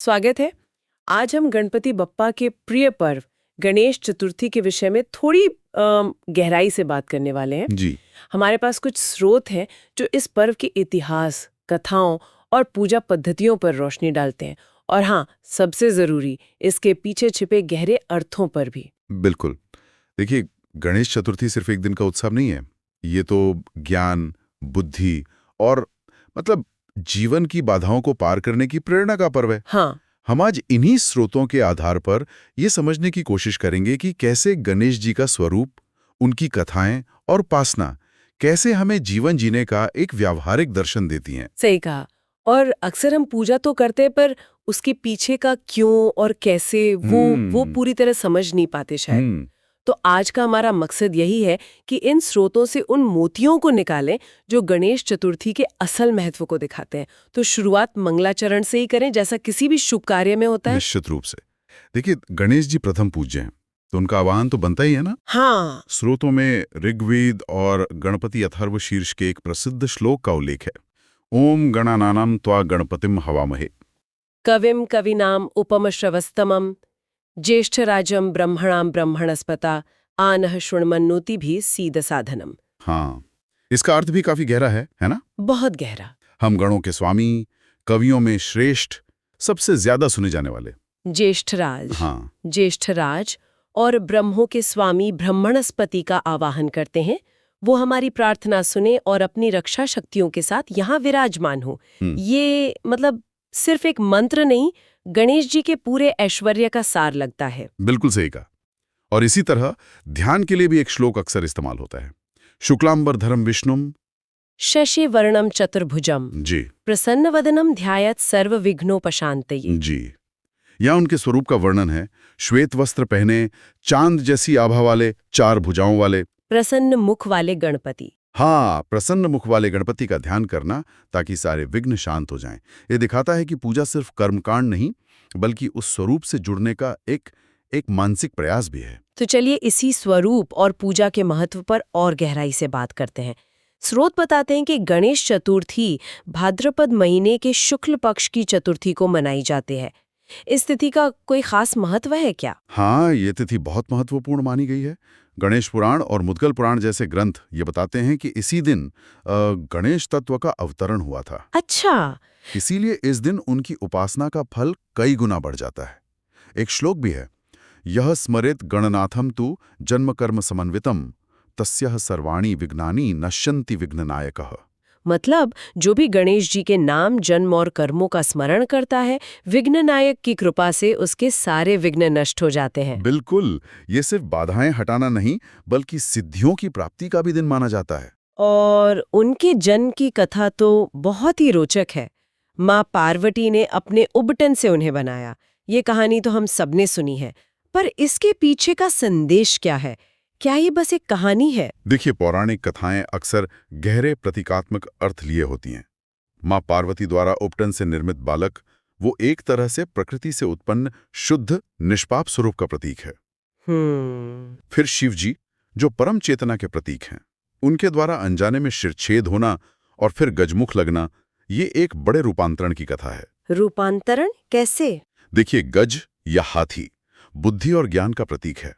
स्वागत है। आज हम गणपति बप्पा के प्रिय पर्व गणेश चतुर्थी के विषय में थोड़ी गहराई से बात करने वाले हैं। जी। हमारे पास कुछ स्रोत हैं जो इस पर्व के इतिहास, कथाओं और पूजा पद्धतियों पर रोशनी डालते हैं, और हाँ, सबसे जरूरी, इसके पीछे छिपे गहरे अर्थों पर भी। बिल्कुल। देखिए, गणेश चतुर्थी सिर्फ एक दिन का उत्सव नहीं है। ये तो ज्ञान, बुद्धि और मतलब जीवन की बाधाओं को पार करने की प्रेरणा का पर्व है। हाँ, हम आज इन्हीं स्रोतों के आधार पर ये समझने की कोशिश करेंगे कि कैसे गणेश जी का स्वरूप, उनकी कथाएं और उपासना कैसे हमें जीवन जीने का एक व्यावहारिक दर्शन देती हैं। सही कहा। और अक्सर हम पूजा तो करते हैं, पर उसके पीछे का क्यों और कैसे वो पूरी तरह समझ नहीं पाते शायद। तो आज का हमारा मकसद यही है कि इन स्रोतों से उन मोतियों को निकालें जो गणेश चतुर्थी के असल महत्व को दिखाते हैं। तो शुरुआत मंगलाचरण से ही करें, जैसा किसी भी शुभ कार्य में होता है। निश्चित रूप से। देखिए, गणेश जी प्रथम पूज्य हैं, तो उनका आह्वान तो बनता ही है ना। हाँ, स्रोतों में ऋग्वेद और गणपति अथर्व शीर्ष के एक प्रसिद्ध श्लोक का उल्लेख है। ओम गणानां त्वा गणपतिम हवामहे। कविम कविनाम उपमश्रवस्तमम ज्येष्ठराजम ब्रह्मणाम ब्रह्मणस्पता आनः शृण्वन्नोति भी सीद साधनम। हाँ, इसका अर्थ भी काफी गहरा है ना। बहुत गहरा। हम गणों के स्वामी, कवियों में श्रेष्ठ, सबसे ज्यादा सुने जाने वाले। ज्येष्ठराज। हाँ, ज्येष्ठराज और ब्रह्मों के स्वामी ब्रह्मणस्पति का आवाहन करते हैं। वो हमारी प्रार्थना सुने और अपनी रक्षा शक्तियों के साथ यहाँ विराजमान हो। ये मतलब सिर्फ एक मंत्र नहीं, गणेश जी के पूरे ऐश्वर्य का सार लगता है। बिल्कुल सही कहा। और इसी तरह ध्यान के लिए भी एक श्लोक अक्सर इस्तेमाल होता है। शुक्लांबरधरम विष्णुम शशि वर्णम चतुर्भुजम जी प्रसन्नवदनम ध्यायत सर्व विघ्नोपशांतये। जी। यहाँ उनके स्वरूप का वर्णन है। श्वेत वस्त्र पहने, चांद जैसी आभा वाले, चार भुजाओं वाले, प्रसन्न मुख वाले गणपति। हाँ, प्रसन्न मुख वाले गणपति का ध्यान करना ताकि सारे विघ्न शांत हो जाएं। ये दिखाता है कि पूजा सिर्फ कर्मकांड नहीं, बल्कि उस स्वरूप से जुड़ने का एक मानसिक प्रयास भी है। तो चलिए इसी स्वरूप और पूजा के महत्व पर और गहराई से बात करते हैं। स्रोत बताते हैं कि गणेश चतुर्थी भाद्रपद महीने के शुक्ल पक्ष की चतुर्थी को मनाई जाती है। इस तिथि का कोई खास महत्व है क्या? हाँ, ये तिथि बहुत महत्वपूर्ण मानी गई है। गणेश पुराण और मुद्गल पुराण जैसे ग्रंथ ये बताते हैं कि इसी दिन गणेश तत्व का अवतरण हुआ था। अच्छा। इसीलिए इस दिन उनकी उपासना का फल कई गुना बढ़ जाता है। एक श्लोक भी है, यह स्मरेत गणनाथम तु जन्म कर्म समन्वितम तस्यः सर्वाणि विघ्नानि नश्यन्ति विघ्ननायकः। मतलब जो भी गणेश जी के नाम, जन्म और कर्मों का स्मरण करता है, विघ्ननायक की कृपा से उसके सारे विघ्न नष्ट हो जाते हैं। बिल्कुल, ये सिर्फ बाधाएं हटाना नहीं, बल्कि सिद्धियों की प्राप्ति का भी दिन माना जाता है। और उनके जन्म की कथा तो बहुत ही रोचक है। माँ पार्वती ने अपने उबटन से उन्हें बनाया। ये कहानी तो हम सबने सुनी है, पर इसके पीछे का संदेश क्या है? क्या ये बस एक कहानी है? देखिए, पौराणिक कथाएं अक्सर गहरे प्रतीकात्मक अर्थ लिए होती हैं। माँ पार्वती द्वारा उपटन से निर्मित बालक, वो एक तरह से प्रकृति से उत्पन्न शुद्ध निष्पाप स्वरूप का प्रतीक है। फिर शिव जी, जो परम चेतना के प्रतीक हैं, उनके द्वारा अनजाने में शिरछेद होना और फिर गजमुख लगना, ये एक बड़े रूपांतरण की कथा है। रूपांतरण कैसे? देखिए, गज या हाथी बुद्धि और ज्ञान का प्रतीक है,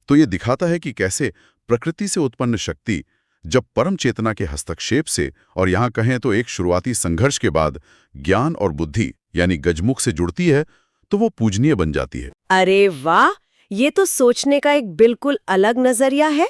तो ये दिखाता है कि कैसे प्रकृति से उत्पन्न शक्ति जब परम चेतना के हस्तक्षेप से, और यहाँ कहें तो एक शुरुआती संघर्ष के बाद, ज्ञान और बुद्धि यानी गजमुख से जुड़ती है, तो वो पूजनीय बन जाती है। अरे वाह, ये तो सोचने का एक बिल्कुल अलग नजरिया है।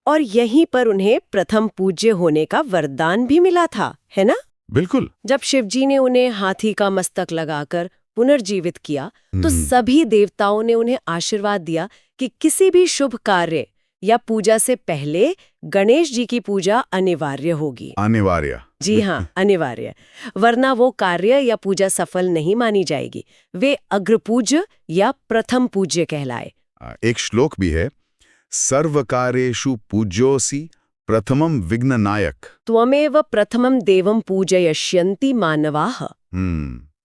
और यहीं पर उन्हें प्रथम पूज्य होने का वरदान भी मिला था, है ना? बिल्कुल। जब शिवजी ने उन्हें हाथी का मस्तक लगाकर पुनर्जीवित किया, तो सभी देवताओं ने उन्हें आशीर्वाद दिया कि किसी भी शुभ कार्य या पूजा से पहले गणेश जी की पूजा अनिवार्य होगी। अनिवार्य? जी हाँ, अनिवार्य। वरना वो कार्य या पूजा सफल नहीं मानी जाएगी। वे अग्रपूज्य या प्रथम पूज्य कहलाए। एक श्लोक भी है, सर्वकार्येषु पूज्योऽसि प्रथमम विघ्ननायक। त्वमेव प्रथमम देवम पूजयिष्यन्ति मानवाः।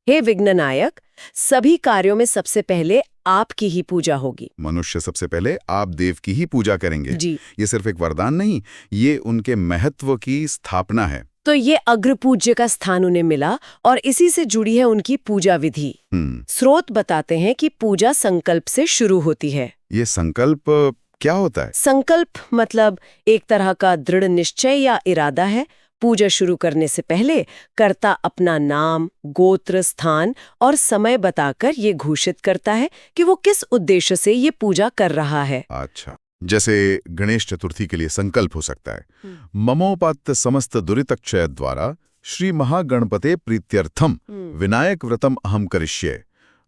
हे विघ्ननायक, सभी कार्यों में सबसे पहले आपकी ही पूजा होगी। मनुष्य सबसे पहले आप देव की ही पूजा करेंगे। जी। ये सिर्फ एक वरदान नहीं, ये उनके महत्व की स्थापना है। तो ये अग्रपूज्य का स्थान उन्हें मिला और इसी से जुड़ी है उनकी पूजा विधि। स्रोत बताते हैं कि पूजा संकल्प से शुरू होती है। ये संकल्प क्या होता है? संकल्प मतलब एक तरह का दृढ़ निश्चय या इरादा है। पूजा शुरू करने से पहले कर्ता अपना नाम, गोत्र, स्थान और समय बताकर ये घोषित करता है कि वो किस उद्देश्य से ये पूजा कर रहा है। अच्छा, जैसे गणेश चतुर्थी के लिए संकल्प हो सकता है, ममोपात्त समस्त दुरितक्षय द्वारा श्री महागणपते प्रीत्यर्थम विनायक व्रतम अहम करिष्ये,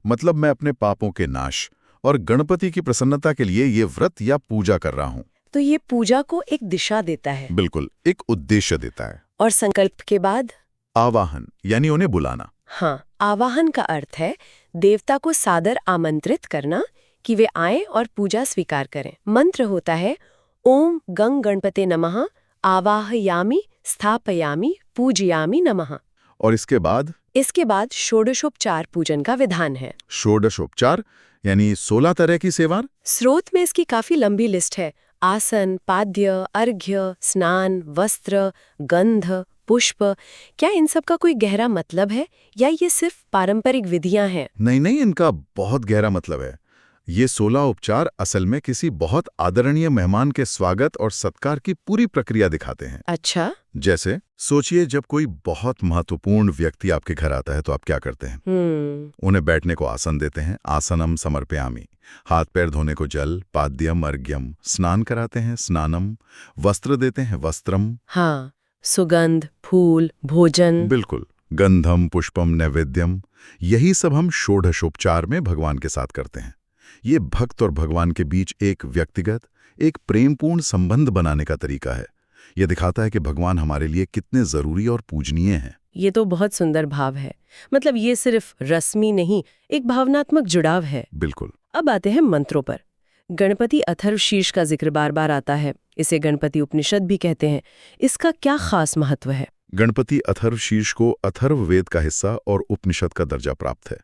मतलब मैं अपने पापों के नाश और गणपति की प्रसन्नता के लिए ये व्रत या पूजा कर रहा हूँ। तो ये पूजा को एक दिशा देता है। बिल्कुल, एक उद्देश्य देता है। और संकल्प के बाद आवाहन, यानी उन्हें बुलाना। हाँ, आवाहन का अर्थ है देवता को सादर आमंत्रित करना कि वे आएं और पूजा स्वीकार करें। मंत्र होता है ओम गंग गणपते नमः आवाहयामि स्थापयामि पूजयामि नमः। और इसके बाद षोडशोपचार पूजन का विधान है। षोडशोपचार यानी 16 तरह की सेवा। स्रोत में इसकी काफी लंबी लिस्ट है। आसन, पाद्य, अर्घ्य, स्नान, वस्त्र, गंध, पुष्प। क्या इन सब का कोई गहरा मतलब है या ये सिर्फ पारंपरिक विधियां हैं? नहीं, इनका बहुत गहरा मतलब है। ये 16 उपचार असल में किसी बहुत आदरणीय मेहमान के स्वागत और सत्कार की पूरी प्रक्रिया दिखाते हैं। अच्छा, जैसे सोचिए, जब कोई बहुत महत्वपूर्ण व्यक्ति आपके घर आता है तो आप क्या करते हैं? उन्हें बैठने को आसन देते हैं, आसनम समर्पयामि। हाथ पैर धोने को जल, पाद्यम, अर्घ्यम। स्नान कराते हैं, स्नानम। वस्त्र देते हैं, वस्त्रम। हाँ, सुगंध, फूल, भोजन। बिल्कुल, गंधम, पुष्पम, नैवेद्यम। यही सब हम षोडशोपचार में भगवान के साथ करते हैं। ये भक्त और भगवान के बीच एक व्यक्तिगत, एक प्रेमपूर्ण संबंध बनाने का तरीका है। यह दिखाता है कि भगवान हमारे लिए कितने जरूरी और पूजनीय हैं। ये तो बहुत सुंदर भाव है। मतलब ये सिर्फ रस्मी नहीं, एक भावनात्मक जुड़ाव है। बिल्कुल। अब आते हैं मंत्रों पर। गणपति अथर्वशीर्ष का जिक्र बार बार आता है। इसे गणपति उपनिषद भी कहते हैं। इसका क्या खास महत्व है? गणपति अथर्वशीर्ष को अथर्व वेद का हिस्सा और उपनिषद का दर्जा प्राप्त है।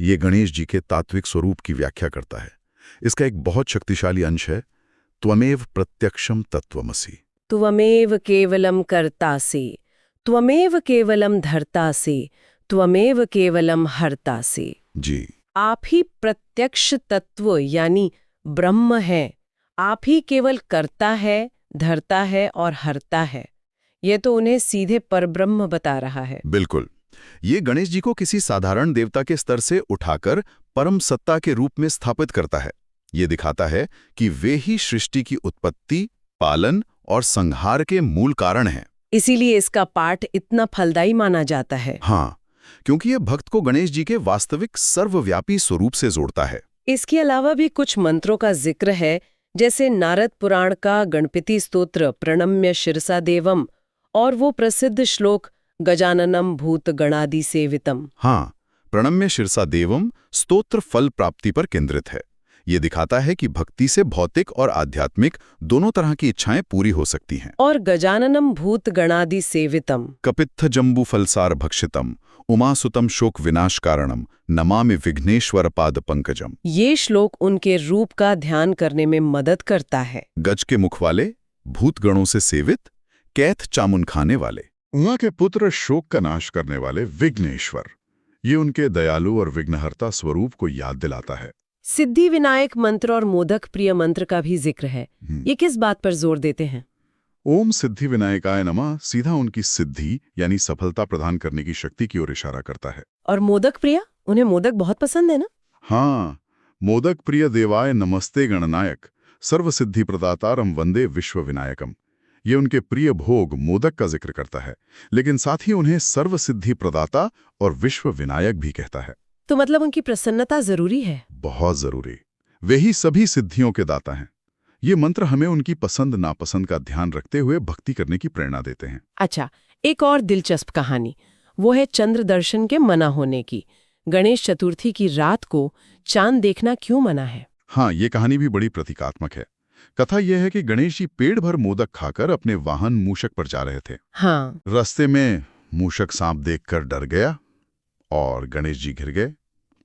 ये गणेश जी के तात्विक स्वरूप की व्याख्या करता है। इसका एक बहुत शक्तिशाली अंश है त्वमेव प्रत्यक्षम तत्वमसि। त्वमेव केवलम कर्तासि, त्वमेव केवलम धर्तासि, त्वमेव केवलम हर्तासि। जी, आप ही प्रत्यक्ष तत्व यानी ब्रह्म है। आप ही केवल करता है, धरता है और हरता है। ये तो उन्हें सीधे परब्रह्म बता रहा है। बिल्कुल। ये गणेश जी को किसी साधारण देवता के स्तर से उठाकर परम सत्ता के रूप में स्थापित करता है। ये दिखाता है कि वे ही सृष्टि की उत्पत्ति, पालन और संहार के मूल कारण हैं। इसीलिए इसका पाठ इतना फलदायी माना जाता है। हाँ, क्योंकि ये भक्त को गणेश जी के वास्तविक सर्वव्यापी स्वरूप से जोड़ता है। इसके अलावा भी कुछ मंत्रों का जिक्र है, जैसे नारद पुराण का गणपति स्तोत्र प्रणम्य शिरसा देवम और वो प्रसिद्ध श्लोक गजाननम भूत गणादि सेवितम। हाँ, प्रणम्य शिरसा देवम स्तोत्र फल प्राप्ति पर केंद्रित है। ये दिखाता है कि भक्ति से भौतिक और आध्यात्मिक दोनों तरह की इच्छाएं पूरी हो सकती हैं। और गजाननम भूत गणादि सेवितम, कपित्थ जम्बू फलसार भक्षितम, उमासुतम शोक विनाश कारणम, नमामि विघ्नेश्वर पाद पंकजम। ये श्लोक उनके रूप का ध्यान करने में मदद करता है। गज के मुख वाले, भूत गणों से सेवित, कैथ चामुन खाने वाले, उमा के पुत्र शोक का नाश करने वाले विघ्नेश्वर। ये उनके दयालु और विघ्नहर्ता स्वरूप को याद दिलाता है। सिद्धि विनायक मंत्र और मोदक प्रिय मंत्र का भी जिक्र है। ये किस बात पर जोर देते हैं? ओम सिद्धि विनायकाय नमः सीधा उनकी सिद्धि यानी सफलता प्रदान करने की शक्ति की ओर इशारा करता है। और मोदक प्रिय, उन्हें मोदक बहुत पसंद है ना? हाँ, मोदक प्रिय देवाय नमस्ते गणनायक सर्व सिद्धि प्रदातारम वंदे विश्व विनायकम। ये उनके प्रिय भोग मोदक का जिक्र करता है, लेकिन साथ ही उन्हें सर्व सिद्धि प्रदाता और विश्व विनायक भी कहता है। तो मतलब उनकी प्रसन्नता जरूरी है। बहुत जरूरी। वे ही सभी सिद्धियों के दाता हैं। ये मंत्र हमें उनकी पसंद नापसंद का ध्यान रखते हुए भक्ति करने की प्रेरणा देते हैं। अच्छा, एक और दिलचस्प कहानी, वो है चंद्र दर्शन के मना होने की। गणेश चतुर्थी की रात को चांद देखना क्यों मना है? हाँ, ये कहानी भी बड़ी प्रतीकात्मक है। कथा यह है कि गणेश जी पेट भर मोदक खाकर अपने वाहन मूषक पर जा रहे थे। हाँ। रास्ते में मूषक सांप देखकर डर गया और गणेश जी गिर गए।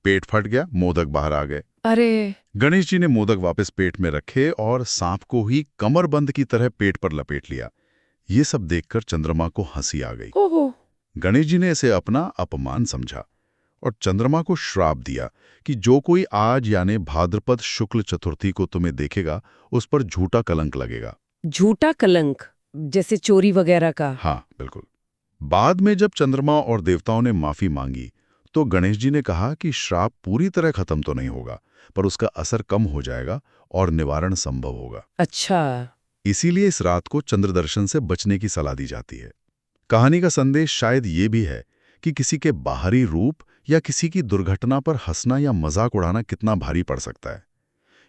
पेट फट गया, मोदक बाहर आ गए। अरे! गणेश जी ने मोदक वापस पेट में रखे और सांप को ही कमरबंद की तरह पेट पर लपेट लिया। ये सब देखकर चंद्रमा को हंसी आ गई। ओहो। गणेश जी ने इसे अपना अपमान समझा और चंद्रमा को श्राप दिया कि जो कोई आज यानी भाद्रपद शुक्ल चतुर्थी को तुम्हें देखेगा उस पर झूठा कलंक लगेगा। झूठा कलंक, जैसे चोरी वगैरह का? हाँ, बिल्कुल। बाद में जब चंद्रमा और देवताओं ने माफी मांगी तो गणेश जी ने कहा कि श्राप पूरी तरह खत्म तो नहीं होगा, पर उसका असर कम हो जाएगा और निवारण संभव होगा। अच्छा। इसीलिए इस रात को चंद्र दर्शन से बचने की सलाह दी जाती है। कहानी का संदेश शायद ये भी है कि किसी के बाहरी रूप या किसी की दुर्घटना पर हंसना या मजाक उड़ाना कितना भारी पड़ सकता है।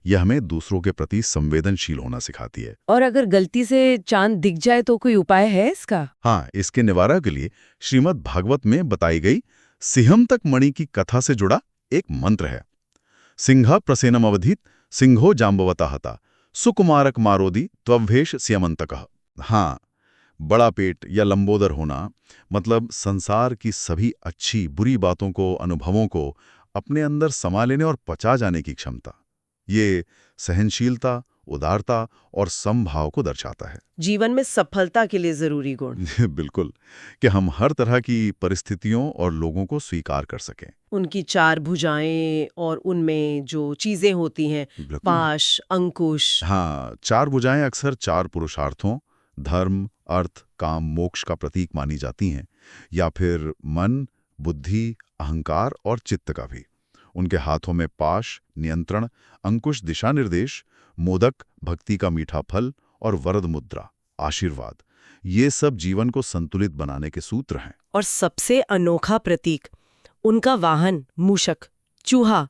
यह हमें दूसरों के प्रति संवेदनशील होना सिखाती है। और अगर गलती से चांद दिख जाए तो कोई उपाय है इसका? हाँ, इसके निवारण के लिए श्रीमद् भागवत में बताई गई सिंहम तक मणि की कथा से जुड़ा एक मंत्र है। सिंह प्रसेनम अवधित सिंहो जाम्बवता हता सुकुमारक मारोदी त्वभेश स्यमंतकः। हाँ, बड़ा पेट या लंबोदर होना मतलब संसार की सभी अच्छी बुरी बातों को, अनुभवों को अपने अंदर समा लेने और पचा जाने की क्षमता। ये सहनशीलता, उदारता और समभाव को दर्शाता है। जीवन में सफलता के लिए जरूरी गुण। बिल्कुल, कि हम हर तरह की परिस्थितियों और लोगों को स्वीकार कर सकें। उनकी चार भुजाएं और उनमें जो चीजें होती हैं, पाश, अंकुश। हाँ, चार भुजाएं अक्सर चार पुरुषार्थों धर्म, अर्थ, काम, मोक्ष का प्रतीक मानी जाती हैं, या फिर मन, बुद्धि, अहंकार और चित्त का भी। उनके हाथों में पाश नियंत्रण, अंकुश दिशा निर्देश, मोदक भक्ति का मीठा फल और वरद मुद्रा आशीर्वाद, ये सब जीवन को संतुलित बनाने के सूत्र हैं। और सबसे अनोखा प्रतीक उनका वाहन मूषक, चूहा।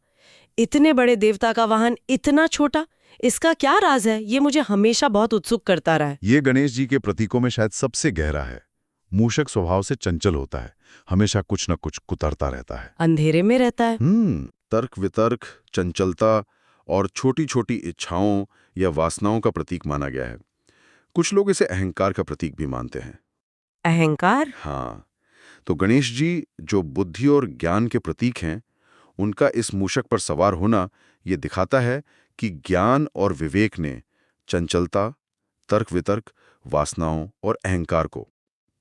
इतने बड़े देवता का वाहन इतना छोटा, इसका क्या राज है? ये मुझे हमेशा बहुत उत्सुक करता रहा है। ये गणेश जी के प्रतीकों में शायद सबसे गहरा है। मूषक स्वभाव से चंचल होता है, हमेशा कुछ न कुछ कुतरता रहता है, अंधेरे में रहता है। तर्क वितर्क, चंचलता और छोटी छोटी इच्छाओं या वासनाओं का प्रतीक माना गया है। कुछ लोग इसे अहंकार का प्रतीक भी मानते हैं। अहंकार? हाँ, तो गणेश जी जो बुद्धि और ज्ञान के प्रतीक हैं, उनका इस मूषक पर सवार होना ये दिखाता है कि ज्ञान और विवेक ने चंचलता, तर्क वितर्क, वासनाओं और अहंकार को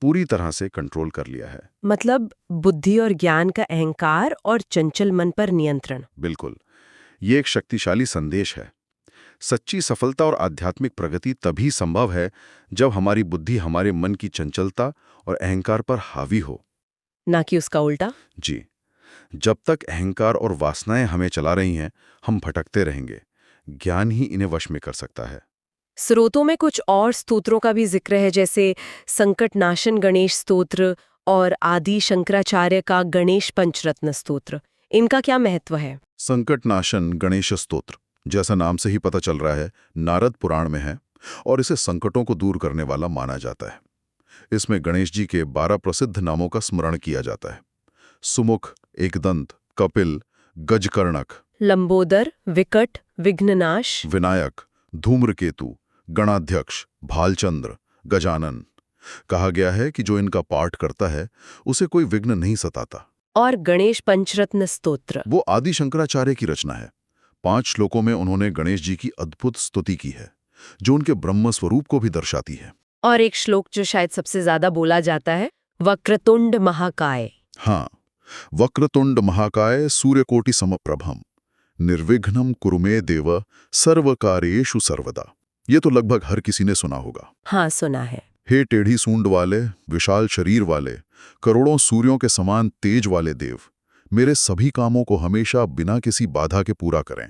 पूरी तरह से कंट्रोल कर लिया है। मतलब बुद्धि और ज्ञान का अहंकार और चंचल मन पर नियंत्रण। बिल्कुल, ये एक शक्तिशाली संदेश है। सच्ची सफलता और आध्यात्मिक प्रगति तभी संभव है जब हमारी बुद्धि हमारे मन की चंचलता और अहंकार पर हावी हो, ना कि उसका उल्टा। जी, जब तक अहंकार और वासनाएं हमें चला रही हैं, हम भटकते रहेंगे। ज्ञान ही इन्हें वश में कर सकता है। स्रोतों में कुछ और स्तोत्रों का भी जिक्र है, जैसे संकटनाशन गणेश स्तोत्र और आदि शंकराचार्य का गणेश पंचरत्न स्तोत्र। इनका क्या महत्व है? संकटनाशन गणेश स्तोत्र, जैसा नाम से ही पता चल रहा है, नारद पुराण में है और इसे संकटों को दूर करने वाला माना जाता है। इसमें गणेश जी के 12 प्रसिद्ध नामों का स्मरण किया जाता है। सुमुख, एकदंत, कपिल, गजकर्णक, लंबोदर, विकट, विघ्ननाश, विनायक, धूम्रकेतु, गणाध्यक्ष, भालचंद्र, गजानन। कहा गया है कि जो इनका पाठ करता है उसे कोई विघ्न नहीं सताता। और गणेश पंचरत्न स्तोत्र, वो आदि शंकराचार्य की रचना है। 5 श्लोकों में उन्होंने गणेश जी की अद्भुत स्तुति की है, जो उनके ब्रह्म स्वरूप को भी दर्शाती है। और एक श्लोक जो शायद सबसे ज्यादा बोला जाता है, वक्रतुंड महाकाय। हाँ, वक्रतुंड महाकाय सूर्यकोटि समप्रभम निर्विघ्नं कुरु मे देव सर्वकार्येषु सर्वदा। ये तो लगभग हर किसी ने सुना होगा। हाँ, सुना है। हे टेढ़ी सूंड वाले, विशाल शरीर वाले, करोड़ों सूर्यों के समान तेज वाले देव, मेरे सभी कामों को हमेशा बिना किसी बाधा के पूरा करें।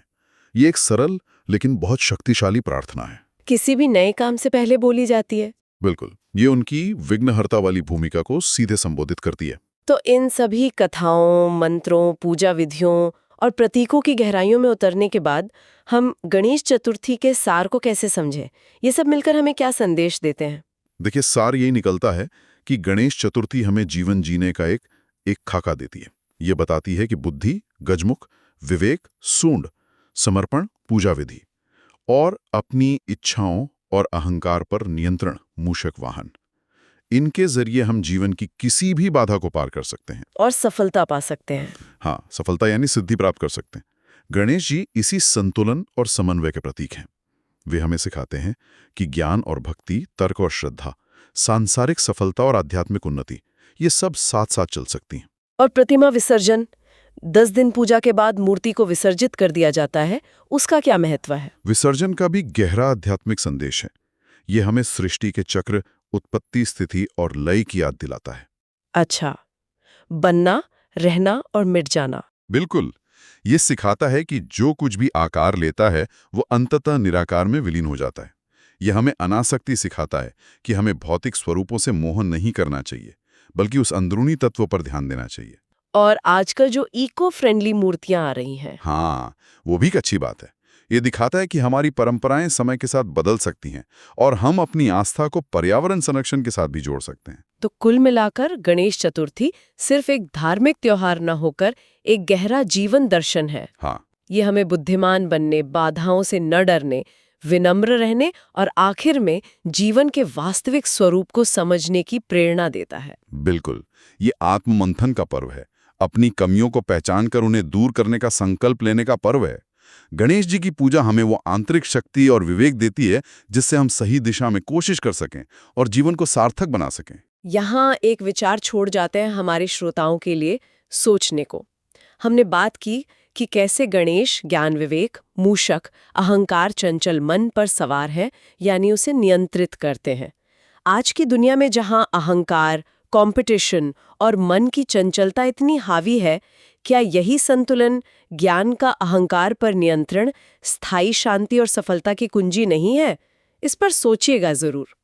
ये एक सरल लेकिन बहुत शक्तिशाली प्रार्थना है। किसी भी नए काम से पहले बोली जाती है। बिल्कुल, ये उनकी विघ्नहर्ता वाली भूमिका को सीधे संबोधित करती है। तो इन सभी कथाओं, मंत्रों, पूजा विधियों और प्रतीकों की गहराइयों में उतरने के बाद हम गणेश चतुर्थी के सार को कैसे समझें? ये सब मिलकर हमें क्या संदेश देते हैं? देखिए, सार यही निकलता है कि गणेश चतुर्थी हमें जीवन जीने का एक खाका देती है। ये बताती है कि बुद्धि, गजमुख, विवेक, सूंड, समर्पण, पूजा विधि और अपनी इच्छाओं और अहंकार पर नियंत्रण, मूषक वाहन, इनके जरिए हम जीवन की किसी भी बाधा को पार कर सकते हैं और सफलता पा सकते हैं। हाँ, सफलता यानी सिद्धि प्राप्त कर सकते हैं। गणेश जी इसी संतुलन और समन्वय के प्रतीक हैं। वे हमें सिखाते हैं कि ज्ञान और भक्ति, तर्क और श्रद्धा सांसारिक सफलता और आध्यात्मिक उन्नति, ये सब साथ साथ चल सकती हैं। और प्रतिमा विसर्जन, 10 दिन पूजा के बाद मूर्ति को विसर्जित कर दिया जाता है, उसका क्या महत्व है? विसर्जन का भी गहरा आध्यात्मिक संदेश है। ये हमें सृष्टि के चक्र, उत्पत्ति, स्थिति और लय की याद दिलाता है। अच्छा, बनना, रहना और मिट जाना। बिल्कुल। ये सिखाता है कि जो कुछ भी आकार लेता है वो अंततः निराकार में विलीन हो जाता है। यह हमें अनासक्ति सिखाता है कि हमें भौतिक स्वरूपों से मोह नहीं करना चाहिए, बल्कि उस अंदरूनी तत्व पर ध्यान देना चाहिए। और आजकल जो इको फ्रेंडली मूर्तियां आ रही हैं, हाँ, वो भी एक अच्छी बात है। ये दिखाता है कि हमारी परंपराएं समय के साथ बदल सकती हैं और हम अपनी आस्था को पर्यावरण संरक्षण के साथ भी जोड़ सकते हैं। तो कुल मिलाकर गणेश चतुर्थी सिर्फ एक धार्मिक त्योहार न होकर एक गहरा जीवन दर्शन है। हाँ, ये हमें बुद्धिमान बनने, बाधाओं से न डरने, विनम्र रहने और आखिर में जीवन के वास्तविक स्वरूप को समझने की प्रेरणा देता है। बिल्कुल। ये आत्ममंथन का पर्व है। अपनी कमियों को पहचान कर उन्हें दूर करने का संकल्प लेने का पर्व है। गणेश जी की पूजा हमें वो आंतरिक शक्ति और विवेक देती है जिससे हम सही दिशा में कोशिश कर सकें और जीवन को सार्थक बना सकें। यहाँ एक विचार छोड़ जाते हैं हमारे श्रोताओं के लिए सोचने को। हमने बात की कि कैसे गणेश ज्ञान विवेक, मूषक, अहंकार चंचल मन पर सवार है, यानी उसे नियंत्रित करते हैं। आज की दुनिया में जहाँ अहंकार, कंपटीशन और मन की चंचलता इतनी हावी है, क्या यही संतुलन, ज्ञान का अहंकार पर नियंत्रण, स्थायी शांति और सफलता की कुंजी नहीं है? इस पर सोचिएगा जरूर।